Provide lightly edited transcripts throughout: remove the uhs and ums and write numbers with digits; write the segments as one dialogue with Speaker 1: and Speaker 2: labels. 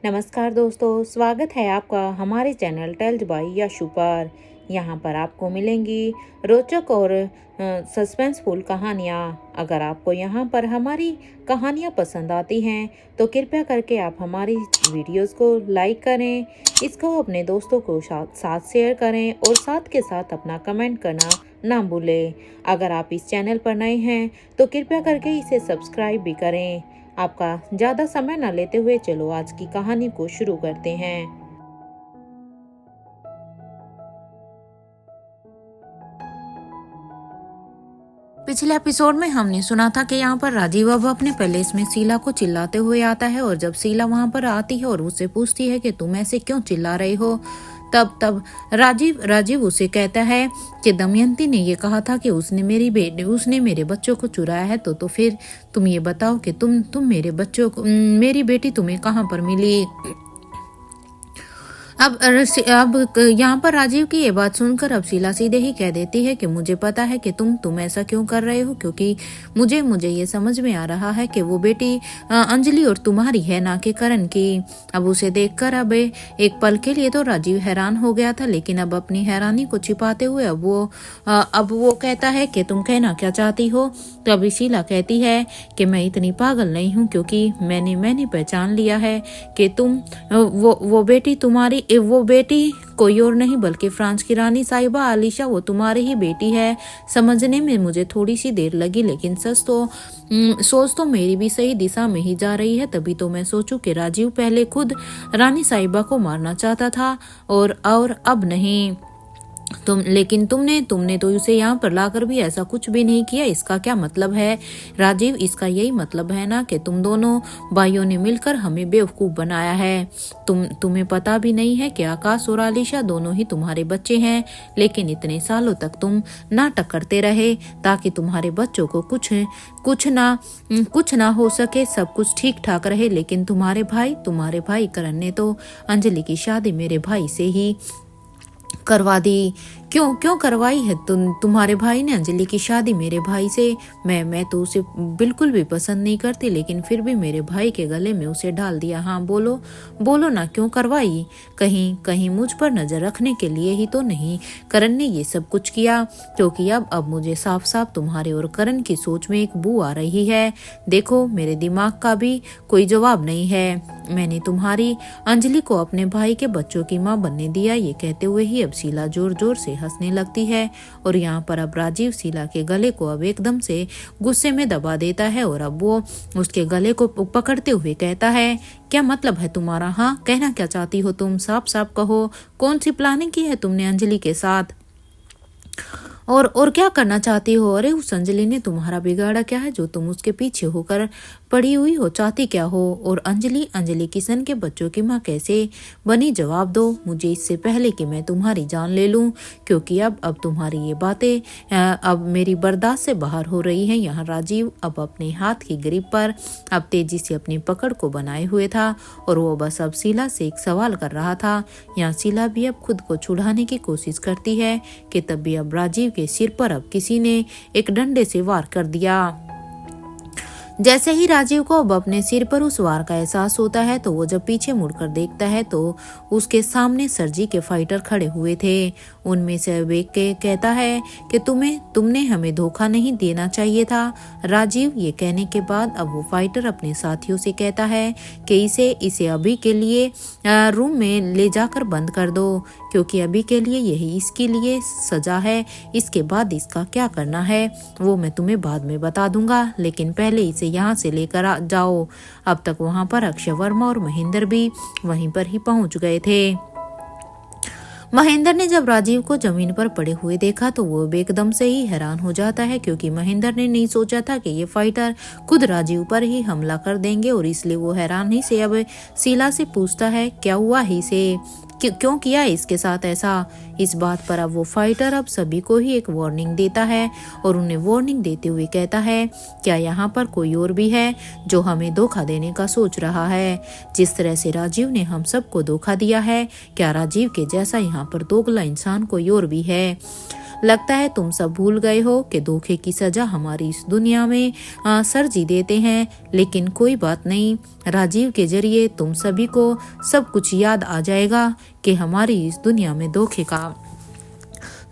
Speaker 1: नमस्कार दोस्तों, स्वागत है आपका हमारे चैनल टेल्स बाय यशु पर। यहाँ पर आपको मिलेंगी रोचक और सस्पेंसफुल कहानियाँ। अगर आपको यहाँ पर हमारी कहानियाँ पसंद आती हैं तो कृपया करके आप हमारी वीडियोस को लाइक करें, इसको अपने दोस्तों को साथ शेयर करें और साथ के साथ अपना कमेंट करना ना भूलें। अगर आप इस चैनल पर नए हैं तो कृपया करके इसे सब्सक्राइब भी करें। आपका ज़्यादा समय न लेते हुए चलो आज की कहानी को शुरू करते हैं। पिछले एपिसोड में हमने सुना था कि यहाँ पर राजीव अब अपने पैलेस में शीला को चिल्लाते हुए आता है और जब शीला वहाँ पर आती है और उससे पूछती है कि तुम ऐसे क्यों चिल्ला रहे हो, तब राजीव उसे कहता है कि दमयंती ने ये कहा था कि उसने मेरे बच्चों को चुराया है। तो फिर तुम ये बताओ कि तुम मेरी बेटी तुम्हें कहाँ पर मिली। अब यहाँ पर राजीव की ये बात सुनकर अब शीला सीधे ही कह देती है कि मुझे पता है कि तुम ऐसा क्यों कर रहे हो, क्योंकि मुझे ये समझ में आ रहा है कि वो बेटी अंजलि और तुम्हारी है, ना कि करण की। अब उसे देखकर अब एक पल के लिए तो राजीव हैरान हो गया था, लेकिन अब अपनी हैरानी को छिपाते हुए अब वो कहता है कि तुम कहना क्या चाहती हो। तो अभी शीला कहती है कि मैं इतनी पागल नहीं हूँ, क्योंकि मैंने पहचान लिया है कि वो बेटी कोई और नहीं बल्कि फ्रांस की रानी साहिबा आलिशा, वो तुम्हारी ही बेटी है। समझने में मुझे थोड़ी सी देर लगी, लेकिन सोच तो मेरी भी सही दिशा में ही जा रही है। तभी तो मैं सोचूं कि राजीव पहले खुद रानी साहिबा को मारना चाहता था और अब नहीं। लेकिन तुमने तो उसे यहाँ पर लाकर भी ऐसा कुछ भी नहीं किया। इसका क्या मतलब है राजीव? इसका यही मतलब है ना कि तुम दोनों भाइयों ने मिलकर हमें बेवकूफ बनाया है। तुम्हें पता भी नहीं है कि आकाश और आलिशा दोनों ही तुम्हारे बच्चे हैं, लेकिन इतने सालों तक तुम नाटक करते रहे ताकि तुम्हारे बच्चों को कुछ ना हो सके, सब कुछ ठीक ठाक रहे। लेकिन तुम्हारे भाई करण ने तो अंजलि की शादी मेरे भाई से ही करवा दी। क्यों करवाई है तुम्हारे भाई ने अंजलि की शादी मेरे भाई से? मैं तो उसे बिल्कुल भी पसंद नहीं करती, लेकिन फिर भी मेरे भाई के गले में उसे डाल दिया। हाँ बोलो ना, क्यों करवाई? कहीं मुझ पर नजर रखने के लिए ही तो नहीं करण ने ये सब कुछ किया? क्योंकि अब मुझे साफ साफ तुम्हारे और करण की सोच में एक बू आ रही है। देखो, मेरे दिमाग का भी कोई जवाब नहीं है। मैंने तुम्हारी अंजलि को अपने भाई के बच्चों की माँ बनने दिया। ये कहते हुए ही अब शीला जोर जोर से हंसने लगती है और यहाँ पर अब राजीव शीला के गले को अब एकदम से गुस्से में दबा देता है और अब वो उसके गले को पकड़ते हुए कहता है, क्या मतलब है तुम्हारा? हाँ, कहना क्या चाहती हो तुम? साफ साफ कहो, कौन सी प्लानिंग की है तुमने अंजलि के साथ और क्या करना चाहती हो? अरे उस अंजलि ने तुम्हारा बिगाड़ा क्या है जो तुम उसके पीछे होकर पड़ी हुई हो? चाहती क्या हो? और अंजलि किशन के बच्चों की माँ कैसे बनी? जवाब दो मुझे, इससे पहले कि मैं तुम्हारी जान ले लूं, क्योंकि अब तुम्हारी ये बातें अब मेरी बर्दाश्त से बाहर हो रही हैं। यहाँ राजीव अब अपने हाथ की ग्रिप पर अब तेजी से अपनी पकड़ को बनाए हुए था और वो बस अब शीला से एक सवाल कर रहा था। यहाँ शीला भी अब खुद को छुड़ाने की कोशिश करती है कि तभी अब राजीव के सिर पर अब किसी ने एक डंडे से वार कर दिया। जैसे ही राजीव को अब अपने सिर पर उस वार का एहसास होता है तो वो जब पीछे मुड़कर देखता है तो उसके सामने सर्जी के फाइटर खड़े हुए थे। उनमें से एक के कहता है कि तुमने हमें धोखा नहीं देना चाहिए था। राजीव ये कहने के बाद अब वो फाइटर अपने साथियों से कहता है कि इसे अभी के लिए रूम में ले जाकर बंद कर दो, क्योंकि अभी के लिए यही इसके लिए सजा है। इसके बाद इसका क्या करना है वो मैं तुम्हें बाद में बता दूंगा, लेकिन पहले इसे यहाँ से लेकर जाओ। अब तक वहाँ पर अक्षय वर्मा और महेंद्र भी वहीं पर ही पहुंच गए थे। महेंद्र ने जब राजीव को जमीन पर पड़े हुए देखा तो वो एकदम से ही हैरान हो जाता है, क्योंकि महेंद्र ने नहीं सोचा था कि ये फाइटर खुद राजीव पर ही हमला कर देंगे और इसलिए वो हैरान ही से अब शीला से पूछता है, क्या हुआ ही से, क्यों किया इसके साथ ऐसा? इस बात पर अब वो फाइटर अब सभी को ही एक वार्निंग देता है और उन्हें वार्निंग देते हुए कहता है, क्या यहाँ पर कोई और भी है जो हमें धोखा देने का सोच रहा है? जिस तरह से राजीव ने हम सबको धोखा दिया है, क्या राजीव के जैसा यहाँ पर दोगला इंसान कोई और भी है? लगता है तुम सब भूल गए हो कि धोखे की सजा हमारी इस दुनिया में सर जी देते हैं। लेकिन कोई बात नहीं, राजीव के जरिए तुम सभी को सब कुछ याद आ जाएगा कि हमारी इस दुनिया में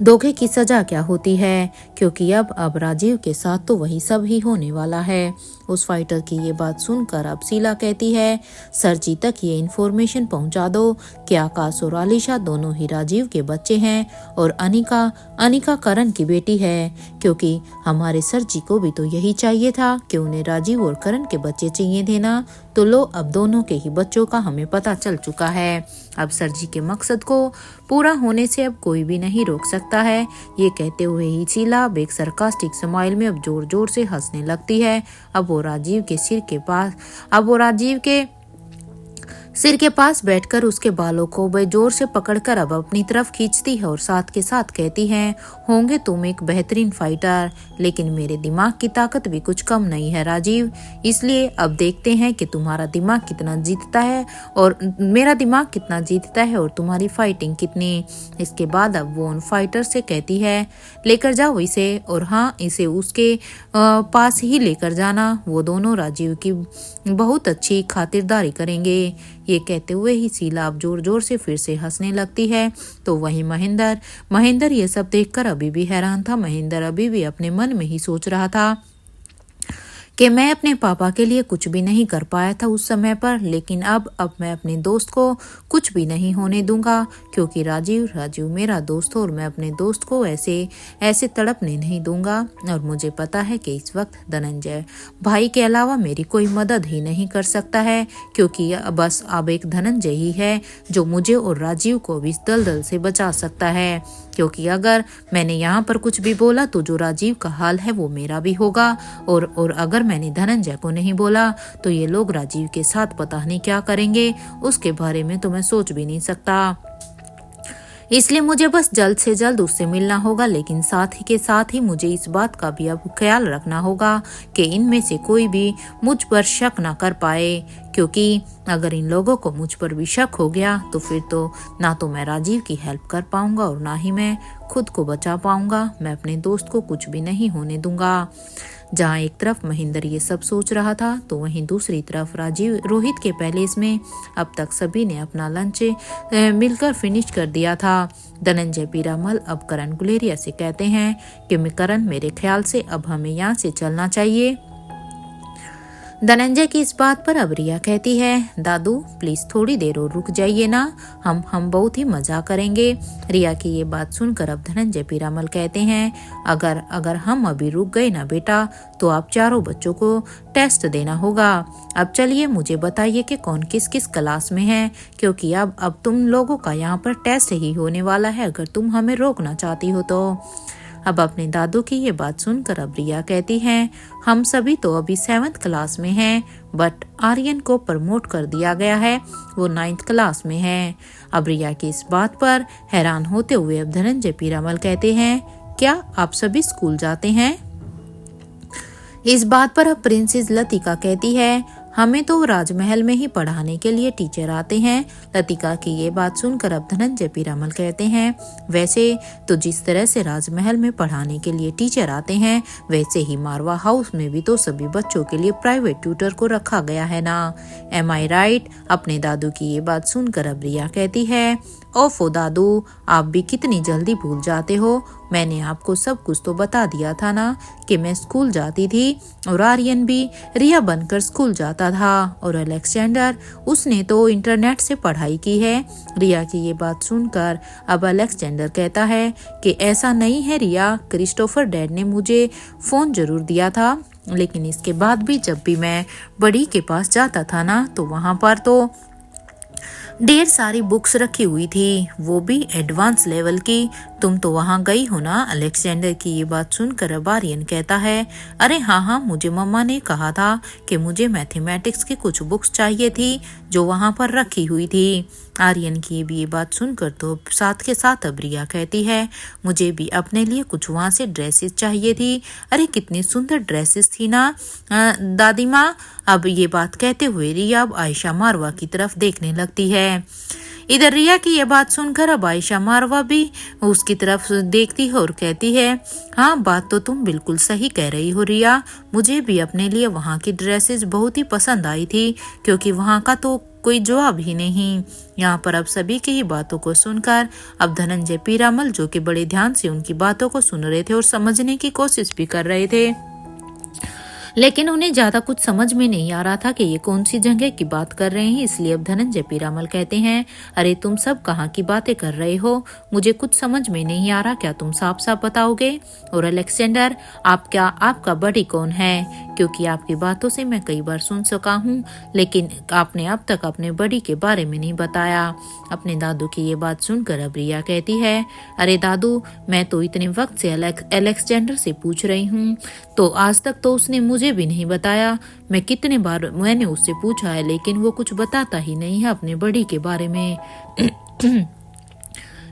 Speaker 1: धोखे की सजा क्या होती है, क्योंकि अब राजीव के साथ तो वही सब ही होने वाला है। उस फाइटर की ये बात सुनकर अब शीला कहती है, सर जी तक ये इन्फॉर्मेशन पहुंचा दो कि आकाश और आलिशा दोनों ही राजीव के बच्चे हैं और अनिका करण की बेटी है, क्योंकि हमारे सर जी को भी तो यही चाहिए था कि उन्हें राजीव और करण के बच्चे चाहिए थे ना। तो लो, अब दोनों के ही बच्चों का हमें पता चल चुका है। अब सर जी के मकसद को पूरा होने से अब कोई भी नहीं रोक सकता है। ये कहते हुए ही शीला एक सरकास्टिक स्माइल में अब जोर जोर से हंसने लगती है। अब वो राजीव के सिर के पास बैठकर उसके बालों को बेजोर से पकड़कर अब अपनी तरफ खींचती है और साथ के साथ कहती है, होंगे तुम एक बेहतरीन फाइटर, लेकिन मेरे दिमाग की ताकत भी कुछ कम नहीं है राजीव। इसलिए अब देखते हैं कि तुम्हारा दिमाग कितना जीतता है और मेरा दिमाग कितना जीतता है और तुम्हारी फाइटिंग कितनी। इसके बाद अब वो उन फाइटर से कहती है, लेकर जाओ इसे, और हाँ, इसे उसके पास ही लेकर जाना। वो दोनों राजीव की बहुत अच्छी खातिरदारी करेंगे। ये कहते हुए ही शीला अब जोर जोर से फिर से हंसने लगती है। तो वही महेंद्र ये सब देखकर अभी भी हैरान था। महेंद्र अभी भी अपने मन में ही सोच रहा था कि मैं अपने पापा के लिए कुछ भी नहीं कर पाया था उस समय पर, लेकिन अब मैं अपने दोस्त को कुछ भी नहीं होने दूंगा, क्योंकि राजीव मेरा दोस्त हो और मैं अपने दोस्त को ऐसे तड़पने नहीं दूंगा। और मुझे पता है कि इस वक्त धनंजय भाई के अलावा मेरी कोई मदद ही नहीं कर सकता है, क्योंकि बस अब एक धनंजय ही है जो मुझे और राजीव को भी इस दलदल से बचा सकता है। क्योंकि अगर मैंने यहाँ पर कुछ भी बोला तो जो राजीव का हाल है वो मेरा भी होगा, और अगर मैंने धनंजय को नहीं बोला तो ये लोग राजीव के साथ पता नहीं क्या करेंगे, उसके बारे में तो मैं सोच भी नहीं सकता। इसलिए मुझे बस जल्द से जल्द उससे मिलना होगा, लेकिन साथ ही मुझे इस बात का भी अब ख्याल रखना होगा कि इनमें से कोई भी मुझ पर शक ना कर पाए, क्योंकि अगर इन लोगों को मुझ पर भी शक हो गया तो फिर तो ना तो मैं राजीव की हेल्प कर पाऊंगा और ना ही मैं खुद को बचा पाऊंगा। मैं अपने दोस्त को कुछ भी नहीं होने दूंगा। जहाँ एक तरफ महेंद्र ये सब सोच रहा था तो वहीं दूसरी तरफ रोहित के पैलेस में अब तक सभी ने अपना लंच मिलकर फिनिश कर दिया था। धनंजय पीरामल अब करण गुलेरिया से कहते हैं कि करण, मेरे ख्याल से अब हमें यहाँ से चलना चाहिए। धनंजय की इस बात पर अब रिया कहती है, दादू प्लीज थोड़ी देर और रुक जाइए ना, हम बहुत ही मजा करेंगे। रिया की ये बात सुनकर अब धनंजय पीरामल कहते हैं, अगर हम अभी रुक गए ना बेटा तो आप चारों बच्चों को टेस्ट देना होगा। अब चलिए मुझे बताइए कि कौन किस किस क्लास में है, क्योंकि अब तुम लोगों का यहाँ पर टेस्ट ही होने वाला है, अगर तुम हमें रोकना चाहती हो तो। अब अपने दादू की ये बात सुनकर अब रिया कहती है, हम सभी तो अभी 7th क्लास में हैं, बट आर्यन को प्रमोट कर दिया गया है, वो 9th क्लास में है। अब रिया की इस बात पर हैरान होते हुए अब धनंजय पीरामल कहते हैं, क्या आप सभी स्कूल जाते हैं? इस बात पर अब प्रिंसेस लतिका कहती है, हमें तो राजमहल में ही पढ़ाने के लिए टीचर आते हैं। लतिका की ये बात सुनकर अब धनंजय पीरामल कहते हैं, वैसे तो जिस तरह से राजमहल में पढ़ाने के लिए टीचर आते हैं, वैसे ही मारवा हाउस में भी तो सभी बच्चों के लिए प्राइवेट ट्यूटर को रखा गया है ना। एम आई राइट? अपने दादू की ये बात सुनकर अब रिया कहती है, ओफो दादू, आप भी कितनी जल्दी भूल जाते हो। मैंने आपको सब कुछ तो बता दिया था ना कि मैं स्कूल जाती थी, और आर्यन भी रिया बनकर स्कूल जाता था, और अलेक्जेंडर, उसने तो इंटरनेट से पढ़ाई की है। रिया की ये बात सुनकर अब अलेक्जेंडर कहता है कि ऐसा नहीं है रिया, क्रिस्टोफर डैड ने मुझे फोन जरूर दिया था, लेकिन इसके बाद भी जब भी मैं बड़ी के पास जाता था ना तो वहां पर तो ढेर सारी बुक्स रखी हुई थी, वो भी एडवांस लेवल की। तुम तो वहाँ गई हो ना? अलेक्जेंडर की ये बात सुनकर अब आर्यन कहता है, अरे हाँ, मुझे मम्मा ने कहा था कि मुझे मैथमेटिक्स की कुछ बुक्स चाहिए थी जो वहाँ पर रखी हुई थी। आर्यन की भी ये बात सुनकर तो साथ के साथ अब रिया कहती है, मुझे भी अपने लिए कुछ वहाँ से ड्रेसेस चाहिए थी। अरे कितनी सुंदर ड्रेसेस थी ना दादी माँ। अब ये बात कहते हुए रिया अब आयशा मारवा की तरफ देखने लगती है। इधर रिया की ये बात सुनकर अब आयशा मारवा भी उसकी तरफ देखती है और कहती है, हाँ बात तो तुम बिल्कुल सही कह रही हो रिया, मुझे भी अपने लिए वहाँ की ड्रेसेस बहुत ही पसंद आई थी, क्योंकि वहाँ का तो कोई जवाब ही नहीं। यहाँ पर अब सभी की ही बातों को सुनकर अब धनंजय पीरामल, जो कि बड़े ध्यान से उनकी बातों को सुन रहे थे और समझने की कोशिश भी कर रहे थे, लेकिन उन्हें ज्यादा कुछ समझ में नहीं आ रहा था कि ये कौन सी जगह की बात कर रहे हैं। इसलिए अब धनंजय पीरामल कहते हैं, अरे तुम सब कहाँ की बातें कर रहे हो, मुझे कुछ समझ में नहीं आ रहा, क्या तुम साफ साफ बताओगे? और अलेक्जेंडर, आपका बड़ी कौन है? क्योंकि आपकी बातों से मैं कई बार सुन सका हूँ, लेकिन आपने अब तक अपने बड़ी के बारे में नहीं बताया। अपने दादू की ये बात सुनकर अब रिया कहती है, अरे दादू, मैं तो इतने वक्त से अलेक्जेंडर से पूछ रही हूँ, तो आज तक तो उसने मुझे भी नहीं बताया। मैं कितने बार मैंने उससे पूछा है, लेकिन वो कुछ बताता ही नहीं है अपने बड़ी के बारे में।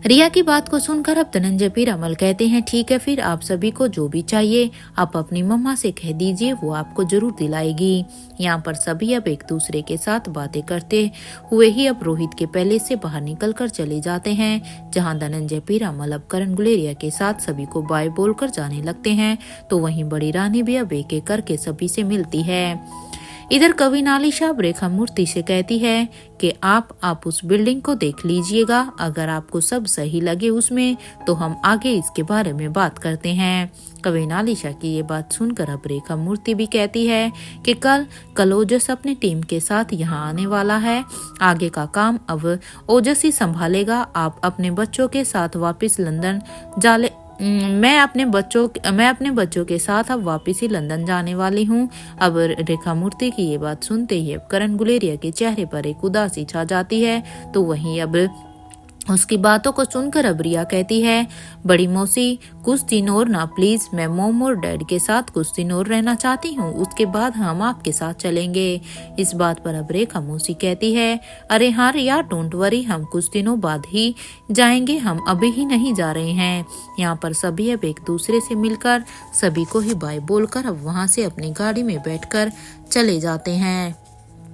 Speaker 1: रिया की बात को सुनकर अब धनंजय पीरामल कहते हैं, ठीक है, फिर आप सभी को जो भी चाहिए आप अपनी मम्मा से कह दीजिए, वो आपको जरूर दिलाएगी। यहाँ पर सभी अब एक दूसरे के साथ बातें करते हुए ही अब रोहित के पहले से बाहर निकलकर चले जाते हैं। जहाँ धनंजय पीरामल अब करण गुलेरिया के साथ सभी को बाय बोलकर जाने लगते हैं, तो वहीं बड़ी रानी भी अब एक एक करके सभी से मिलती है। इधर कवि नालिशा अब रेखा मूर्ति से कहती है कि आप उस बिल्डिंग को देख लीजिएगा, अगर आपको सब सही लगे उसमें तो हम आगे इसके बारे में बात करते हैं। कवि नालिशा की ये बात सुनकर अब रेखा मूर्ति भी कहती है कि कल ओजस अपनी टीम के साथ यहाँ आने वाला है, आगे का काम अब ओजस ही संभालेगा। आप अपने बच्चों के साथ वापस लंदन मैं अपने बच्चों के साथ अब वापस ही लंदन जाने वाली हूँ। अब रेखा मूर्ति की ये बात सुनते ही अब करण गुलेरिया के चेहरे पर एक उदासी छा जाती है, तो वहीं अब उसकी बातों को सुनकर अब रिया कहती है, बड़ी मौसी कुछ दिन और ना प्लीज, मैं मॉम और डैड के साथ कुछ दिन और रहना चाहती हूँ, उसके बाद हम आपके साथ चलेंगे। इस बात पर अब रेखा मौसी कहती है, अरे हाँ रिया, डोंट वरी, हम कुछ दिनों बाद ही जाएंगे, हम अभी ही नहीं जा रहे हैं। यहाँ पर सभी अब एक दूसरे से मिलकर सभी को ही बाय बोलकर अब वहाँ से अपनी गाड़ी में बैठकर चले जाते हैं।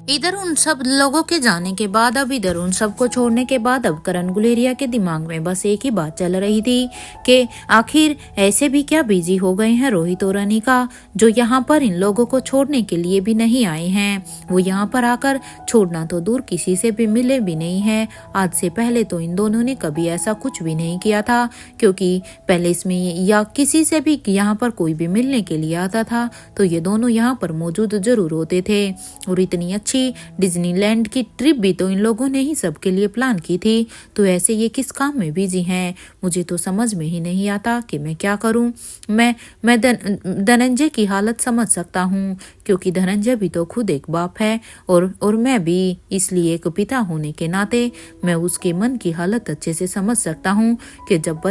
Speaker 1: इधर उन सब लोगों के जाने के बाद इधर उन सबको छोड़ने के बाद अब करण गुलेरिया के दिमाग में बस एक ही बात चल रही थी कि आखिर ऐसे भी क्या बिजी हो गए हैं रोहित और अनिका, जो यहाँ पर इन लोगों को छोड़ने के लिए भी नहीं आए हैं। वो यहाँ पर आकर छोड़ना तो दूर, किसी से भी मिले भी नहीं है। आज से पहले तो इन दोनों ने कभी ऐसा कुछ भी नहीं किया था, क्योंकि पहले इसमें या किसी से भी यहाँ पर कोई भी मिलने के लिए आता था तो ये दोनों यहाँ पर मौजूद जरूर होते थे। और इतनी अच्छी डिज्नीलैंड की ट्रिप भी तो इन लोगों ने ही सबके लिए प्लान की थी, तो ऐसे ये किस काम में बिजी हैं? मुझे तो समझ में ही नहीं आता कि मैं क्या करूं। मैं धनंजय की हालत समझ सकता हूं, क्योंकि धनंजय भी तो खुद एक बाप है और मैं भी, इसलिए एक पिता होने के नाते मैं उसके मन की हालत अच्छे से समझ सकता हूं कि जब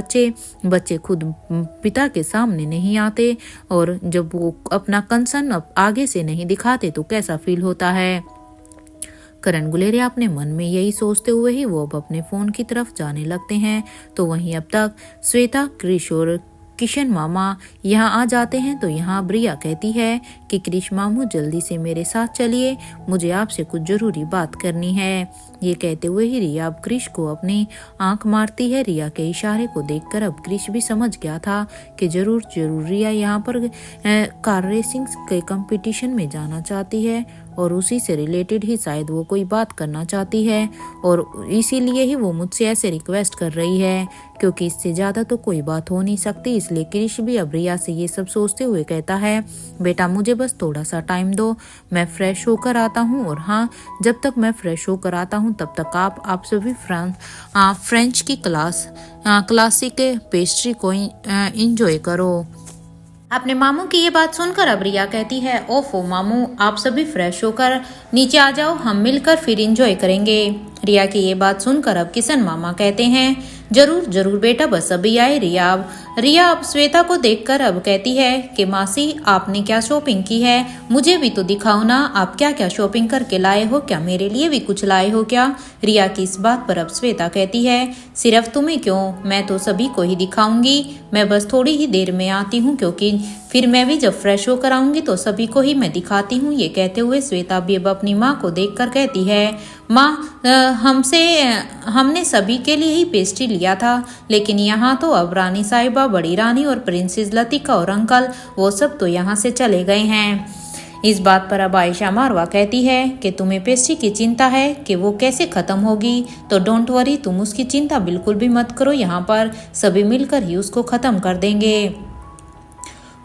Speaker 1: बच्चे खुद पिता के सामने नहीं आते और जब वो अपना कंसर्न आगे से नहीं दिखाते तो कैसा फील होता है। करण गुलेरिया अपने मन में यही सोचते हुए ही वो अब अपने फोन की तरफ जाने लगते हैं, तो वहीं अब तक श्वेता, कृष और किशन मामा यहाँ आ जाते हैं। तो यहाँ प्रिया कहती है कि कृष मामू जल्दी से मेरे साथ चलिए, मुझे आपसे कुछ जरूरी बात करनी है। ये कहते हुए ही रिया अब कृष को अपनी आंख मारती है। रिया के इशारे को देखकर अब कृष भी समझ गया था कि जरूर रिया यहाँ पर कार रेसिंग के कंपटीशन में जाना चाहती है और उसी से रिलेटेड ही शायद वो कोई बात करना चाहती है, और इसीलिए ही वो मुझसे ऐसे रिक्वेस्ट कर रही है, क्योंकि इससे ज्यादा तो कोई बात हो नहीं सकती। इसलिए कृष भी अब रिया से ये सब सोचते हुए कहता है, बेटा मुझे बस थोड़ा सा टाइम दो, मैं फ्रेश होकर आता हूँ, और हाँ, जब तक मैं फ्रेश होकर आता हूँ तब तक आप सभी फ्रेंच की क्लासिक पेस्ट्री को एंजॉय करो। अपने मामू की ये बात सुनकर अब रिया कहती है, ओफो मामू, आप सभी फ्रेश होकर नीचे आ जाओ, हम मिलकर फिर एंजॉय करेंगे। रिया की ये बात सुनकर अब किशन मामा कहते हैं, जरूर बेटा, बस अभी आए। रिया रिया अब श्वेता को देखकर अब कहती है कि मासी आपने क्या शॉपिंग की है, मुझे भी तो दिखाओ ना, आप क्या क्या शॉपिंग करके लाए हो, क्या मेरे लिए भी कुछ लाए हो क्या। रिया की इस बात पर अब श्वेता कहती है सिर्फ तुम्हें क्यों, मैं तो सभी को ही दिखाऊंगी, मैं बस थोड़ी ही देर में आती हूँ क्योंकि फिर मैं भी जब फ्रेश होकर आऊंगी तो सभी को ही मैं दिखाती हूँ। ये कहते हुए श्वेता भी अब अपनी माँ को देखकर कहती है माँ हमने सभी के लिए ही पेस्ट्री लिया था, लेकिन यहाँ तो अब रानी साहिबा, बड़ी रानी और प्रिंसेस लतिका और अंकल वो सब तो यहाँ से चले गए हैं। इस बात पर अब आयशा मारवा कहती है कि तुम्हें पेस्ट्री की चिंता है कि वो कैसे खत्म होगी, तो डोंट वरी, तुम उसकी चिंता बिल्कुल भी मत करो, यहाँ पर सभी मिलकर ही उसको खत्म कर देंगे।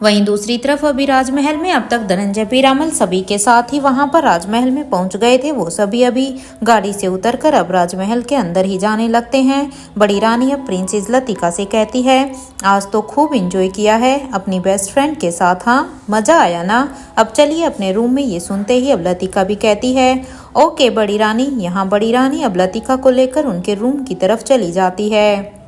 Speaker 1: वहीं दूसरी तरफ अभी राजमहल में अब तक धनंजय पीरामल सभी के साथ ही वहां पर राजमहल में पहुंच गए थे। वो सभी अभी गाड़ी से उतरकर अब राजमहल के अंदर ही जाने लगते हैं। बड़ी रानी अब प्रिंसेस लतिका से कहती है आज तो खूब एंजॉय किया है अपनी बेस्ट फ्रेंड के साथ, हाँ मजा आया ना, अब चलिए अपने रूम में। ये सुनते ही अब लतिका भी कहती है ओके बड़ी रानी। यहाँ बड़ी रानी अब लतिका को लेकर उनके रूम की तरफ चली जाती है।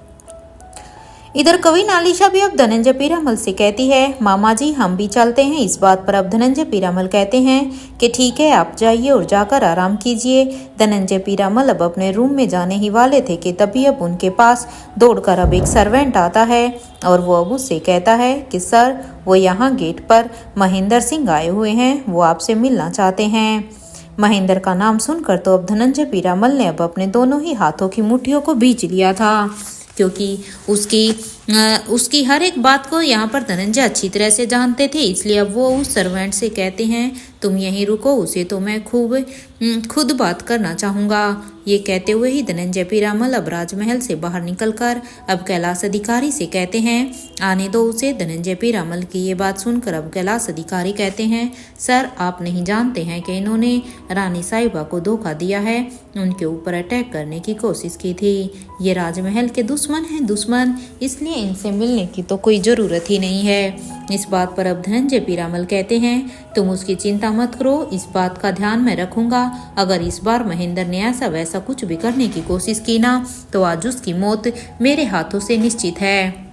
Speaker 1: इधर कवि नालिशा भी अब धनंजय पीरामल से कहती है मामा जी हम भी चलते हैं। इस बात पर अब धनंजय पीरामल कहते हैं कि ठीक है आप जाइए और जाकर आराम कीजिए। धनंजय पीरामल अब अपने रूम में जाने ही वाले थे कि तभी अब उनके पास दौड़कर अब एक सर्वेंट आता है और वो अब उससे कहता है कि सर वो यहाँ गेट पर महेंद्र सिंह आए हुए हैं, वो आपसे मिलना चाहते हैं। महेंद्र का नाम सुनकर तो अब धनंजय पीरामल ने अब अपने दोनों ही हाथों की मुट्ठियों को भींच लिया था, क्योंकि उसकी हर एक बात को यहाँ पर धनंजय अच्छी तरह से जानते थे। इसलिए अब वो उस सर्वेंट से कहते हैं तुम यहीं रुको, उसे तो मैं खुद बात करना चाहूँगा। ये कहते हुए ही धनंजय पीरामल अब राजमहल से बाहर निकलकर अब कैलाश अधिकारी से कहते हैं आने दो उसे। धनंजय पीरामल की ये बात सुनकर अब कैलाश अधिकारी कहते हैं सर आप नहीं जानते हैं कि इन्होंने रानी साहिबा को धोखा दिया है, उनके ऊपर अटैक करने की कोशिश की थी। ये राजमहल के दुश्मन हैं दुश्मन, इसलिए इनसे मिलने की तो कोई ज़रूरत ही नहीं है। इस बात पर अब धनंजय पीरामल कहते हैं तुम उसकी चिंता मत करो, इस बात का ध्यान मैं रखूंगा। अगर इस बार महेंद्र ने ऐसा वैसा कुछ भी करने की कोशिश की ना तो आज उसकी मौत मेरे हाथों से निश्चित है।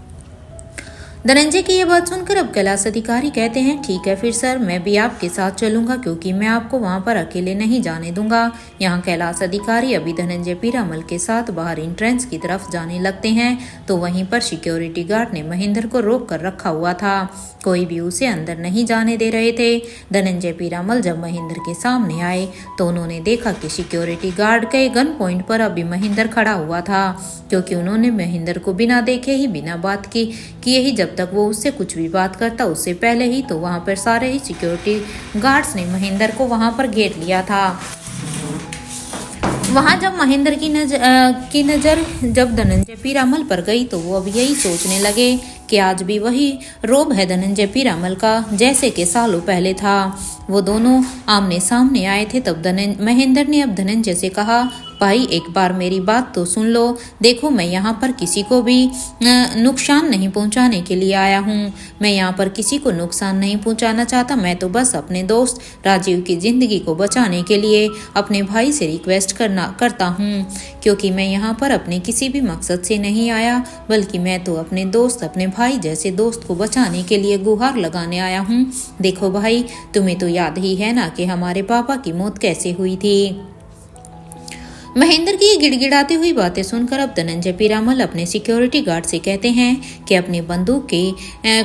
Speaker 1: धनंजय की ये बात सुनकर अब कैलाश अधिकारी कहते हैं ठीक है फिर सर मैं भी आपके साथ चलूंगा, क्योंकि मैं आपको वहां पर अकेले नहीं जाने दूंगा। यहाँ कैलाश अधिकारी अभी धनंजय पीरामल के साथ बाहर एंट्रेंस की तरफ जाने लगते हैं तो वहीं पर सिक्योरिटी गार्ड ने महेंद्र को रोक कर रखा हुआ था, कोई भी उसे अंदर नहीं जाने दे रहे थे। धनंजय पीरामल जब महेंद्र के सामने आए तो उन्होंने देखा कि सिक्योरिटी गार्ड के गन पॉइंट पर अभी महेंद्र खड़ा हुआ था, क्योंकि उन्होंने महेंद्र को बिना देखे ही बिना बात किए ही जब तक वो उससे कुछ भी बात करता उससे पहले ही तो वहां पर सारे ही सिक्योरिटी गार्ड्स ने महेंद्र को वहां पर घेर लिया था। वहां जब महेंद्र की नज़र जब धनंजय पीरामल पर गई तो वो अब यही सोचने लगे कि आज भी वही रोब है धनंजय पीरामल का जैसे कि सालों पहले था। वो दोनों आमने सामने आए थे तब महेंद्र ने अब धनंजय से कहा भाई एक बार मेरी बात तो सुन लो, देखो मैं यहाँ पर किसी को भी नुकसान नहीं पहुँचाने के लिए आया हूँ, मैं यहाँ पर किसी को नुकसान नहीं पहुँचाना चाहता, मैं तो बस अपने दोस्त राजीव की ज़िंदगी को बचाने के लिए अपने भाई से रिक्वेस्ट करता हूँ, क्योंकि मैं यहाँ पर अपने किसी भी मकसद से नहीं आया, बल्कि मैं तो अपने दोस्त अपने भाई जैसे दोस्त को बचाने के लिए गुहार लगाने आया हूँ। देखो भाई तुम्हें तो याद ही है ना कि हमारे पापा की मौत कैसे हुई थी। महेंद्र की गिड़गिड़ाती हुई बातें सुनकर अब धनंजय पीरामल अपने सिक्योरिटी गार्ड से कहते हैं कि अपनी बंदूक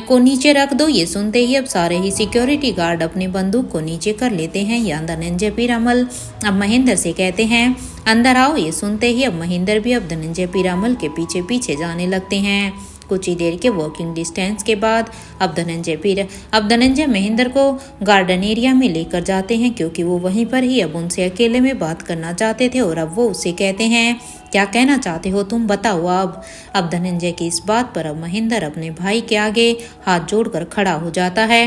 Speaker 1: को नीचे रख दो। ये सुनते ही अब सारे ही सिक्योरिटी गार्ड अपनी बंदूक को नीचे कर लेते हैं। या धनंजय पीरामल अब महेंद्र से कहते हैं अंदर आओ। ये सुनते ही अब महेंद्र भी अब धनंजय पीरामल के पीछे पीछे जाने लगते हैं। कुछ ही देर के वॉकिंग डिस्टेंस के बाद अब धनंजय महेंद्र को गार्डन एरिया में लेकर जाते हैं, क्योंकि वो वहीं पर ही अब उनसे अकेले में बात करना चाहते थे। और अब वो उससे कहते हैं क्या कहना चाहते हो तुम बताओ। अब धनंजय की इस बात पर अब महेंद्र अपने भाई के आगे हाथ जोड़कर खड़ा हो जाता है।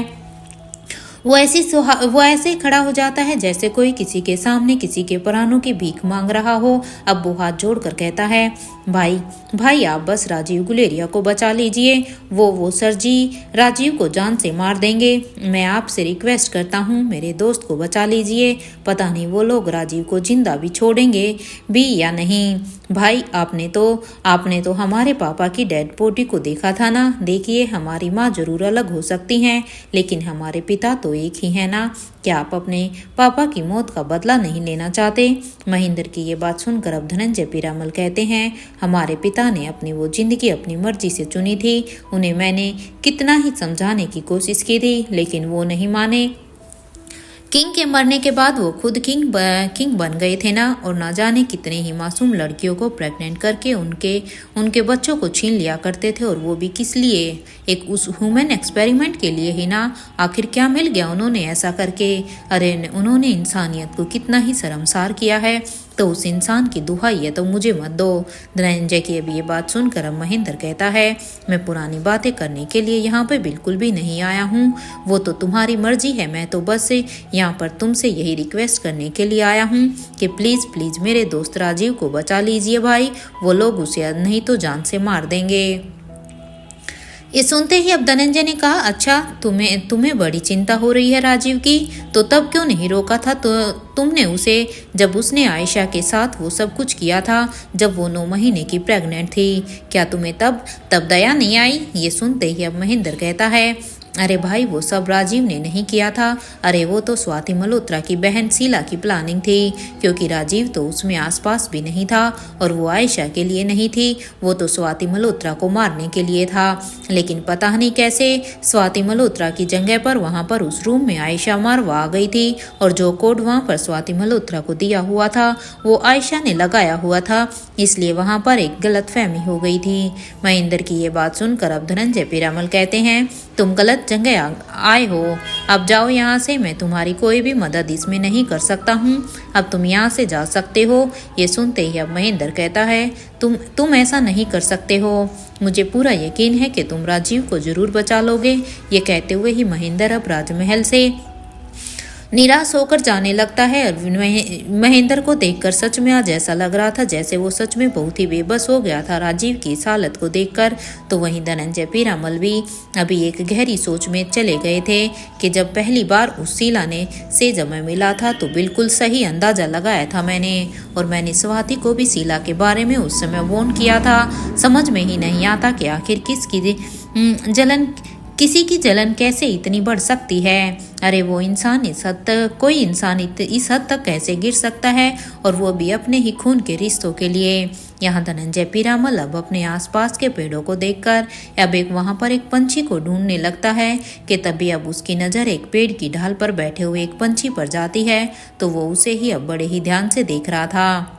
Speaker 1: वो ऐसे खड़ा हो जाता है जैसे कोई किसी के सामने किसी के प्राणों की भीख मांग रहा हो। अब वो हाथ जोड़कर कहता है, भाई भाई आप बस राजीव गुलेरिया को बचा लीजिए। वो सर जी राजीव को जान से मार देंगे। मैं आपसे रिक्वेस्ट करता हूँ मेरे दोस्त को बचा लीजिए। पता नहीं वो लोग राजीव को जिंदा भी छोड़ेंगे भी या नहीं। भाई आपने तो हमारे पापा की डेड बॉडी को देखा था ना। देखिए हमारी माँ जरूर अलग हो सकती हैं लेकिन हमारे पिता तो एक ही है ना। क्या आप अपने पापा की मौत का बदला नहीं लेना चाहते? महेंद्र की ये बात सुनकर अब धनंजय पीरामल कहते हैं, हमारे पिता ने अपनी वो जिंदगी अपनी मर्जी से चुनी थी। उन्हें मैंने कितना ही समझाने की कोशिश की थी लेकिन वो नहीं माने। किंग के मरने के बाद वो खुद किंग बन गए थे ना, और ना जाने कितने ही मासूम लड़कियों को प्रेग्नेंट करके उनके बच्चों को छीन लिया करते थे। और वो भी किस लिए? एक उस ह्यूमन एक्सपेरिमेंट के लिए ही ना। आखिर क्या मिल गया उन्होंने ऐसा करके? अरे उन्होंने इंसानियत को कितना ही शर्मसार किया है। तो उस इंसान की दुहाई है तो मुझे मत दो। धनंजय की अब ये बात सुनकर अब महेंद्र कहता है, मैं पुरानी बातें करने के लिए यहाँ पे बिल्कुल भी नहीं आया हूँ। वो तो तुम्हारी मर्जी है। मैं तो बस यहाँ पर तुमसे यही रिक्वेस्ट करने के लिए आया हूँ कि प्लीज़ प्लीज़ मेरे दोस्त राजीव को बचा लीजिए भाई। वो लोग उसे नहीं तो जान से मार देंगे। ये सुनते ही अब धनंजय ने कहा, अच्छा तुम्हें बड़ी चिंता हो रही है राजीव की, तो तब क्यों नहीं रोका था तो तुमने उसे, जब उसने आयशा के साथ वो सब कुछ किया था, जब वो 9 महीने की प्रेग्नेंट थी? क्या तुम्हें तब दया नहीं आई? ये सुनते ही अब महेंद्र कहता है, अरे भाई वो सब राजीव ने नहीं किया था। अरे वो तो स्वाति मल्होत्रा की बहन शीला की प्लानिंग थी, क्योंकि राजीव तो उसमें आसपास भी नहीं था और वो आयशा के लिए नहीं थी। वो तो स्वाति मल्होत्रा को मारने के लिए था। लेकिन पता नहीं कैसे स्वाति मल्होत्रा की जगह पर वहाँ पर उस रूम में आयशा मारवा आ गई थी, और जो कोड वहाँ पर स्वाति मल्होत्रा को दिया हुआ था वो आयशा ने लगाया हुआ था। इसलिए वहाँ पर एक गलतफहमी हो गई थी। महेंद्र की ये बात सुनकर अब धनंजय पीरामल कहते हैं, तुम गलत जगह आए हो। अब जाओ यहाँ से। मैं तुम्हारी कोई भी मदद इसमें नहीं कर सकता हूँ। अब तुम यहाँ से जा सकते हो। ये सुनते ही अब महेंद्र कहता है, तुम ऐसा नहीं कर सकते हो। मुझे पूरा यकीन है कि तुम राजीव को जरूर बचा लोगे। ये कहते हुए ही महेंद्र अब राजमहल से निराश होकर जाने लगता है। और महेंद्र को देखकर सच में आज ऐसा लग रहा था जैसे वो सच में बहुत ही बेबस हो गया था राजीव की इस हालत को देखकर। तो वहीं धनंजय पीरामल भी अभी एक गहरी सोच में चले गए थे कि जब पहली बार उस शीला ने से जब मैं मिला था तो बिल्कुल सही अंदाजा लगाया था मैंने, और मैंने स्वाति को भी शीला के बारे में उस समय वार्न किया था। समझ में ही नहीं आता कि आखिर किसी की जलन कैसे इतनी बढ़ सकती है। अरे वो इंसान कोई इंसान इस हद तक कैसे गिर सकता है, और वो भी अपने ही खून के रिश्तों के लिए। यहाँ धनंजय पीरामल अब अपने आसपास के पेड़ों को देखकर अब वहाँ पर एक पंछी को ढूंढने लगता है कि तभी अब उसकी नज़र एक पेड़ की ढाल पर बैठे हुए एक पंछी पर जाती है। तो वो उसे ही अब बड़े ही ध्यान से देख रहा था।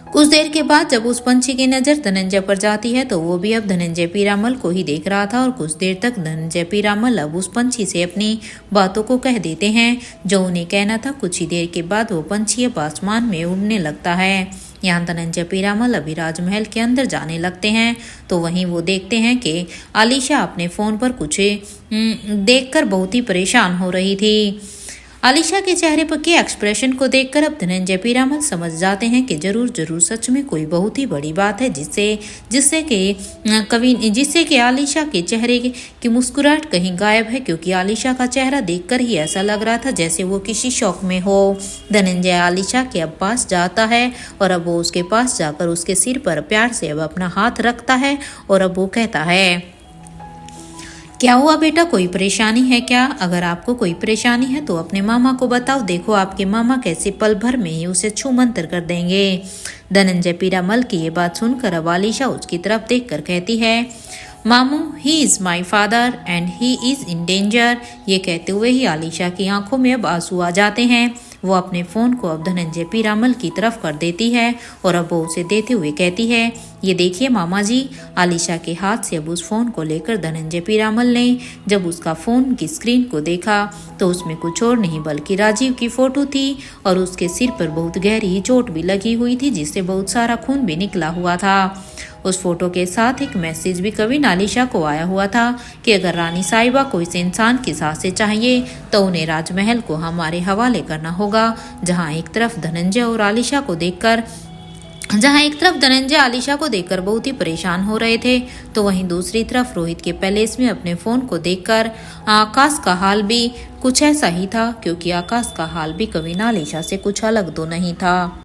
Speaker 1: कुछ देर के बाद जब उस पंछी की नज़र धनंजय पर जाती है तो वो भी अब धनंजय पीरामल को ही देख रहा था। और कुछ देर तक धनंजय पीरामल अब उस पंछी से अपनी बातों को कह देते हैं जो उन्हें कहना था। कुछ ही देर के बाद वो पंछी अब आसमान में उड़ने लगता है। यहाँ धनंजय पीरामल अभी राजमहल के अंदर जाने लगते हैं तो वहीं वो देखते हैं कि आलिशा अपने फ़ोन पर कुछ देखकर बहुत ही परेशान हो रही थी। आलिशा के चेहरे पर के एक्सप्रेशन को देखकर अब धनंजय पीरामल समझ जाते हैं कि जरूर सच में कोई बहुत ही बड़ी बात है जिससे कि आलिशा के चेहरे की मुस्कुराहट कहीं गायब है, क्योंकि आलिशा का चेहरा देखकर ही ऐसा लग रहा था जैसे वो किसी शौक में हो। धनंजय आलिशा के अब पास जाता है और अब वो उसके पास जाकर उसके सिर पर प्यार से अब अपना हाथ रखता है और अब वो कहता है, क्या हुआ बेटा, कोई परेशानी है क्या? अगर आपको कोई परेशानी है तो अपने मामा को बताओ। देखो आपके मामा कैसे पल भर में ही उसे छू मंतर कर देंगे। धनंजय पीरामल की ये बात सुनकर अब आलिशा उसकी तरफ देखकर कहती है, मामू he is my father and he is in danger. ये कहते हुए ही आलिशा की आंखों में अब आंसू आ जाते हैं। वो अपने फ़ोन को अब धनंजय पीरामल की तरफ कर देती है और अब वो उसे देते हुए कहती है, ये देखिए मामा जी। आलिशा के हाथ से अब उस फोन को लेकर धनंजय पीरामल ने जब उसका फोन की स्क्रीन को देखा तो उसमें कुछ और नहीं बल्कि राजीव की फोटो थी और उसके सिर पर बहुत गहरी चोट भी लगी हुई थी जिससे बहुत सारा खून भी निकला हुआ था। उस फोटो के साथ एक मैसेज भी कविन आलिशा को आया हुआ था कि अगर रानी साहिबा को इस इंसान की सांसें चाहिए तो उन्हें राजमहल को हमारे हवाले करना होगा। जहां एक तरफ धनंजय आलिशा को देखकर बहुत ही परेशान हो रहे थे तो वहीं दूसरी तरफ रोहित के पैलेस में अपने फोन को देखकर आकाश का हाल भी कुछ ऐसा ही था, क्योंकि आकाश का हाल भी कविन आलिशा से कुछ अलग तो नहीं था।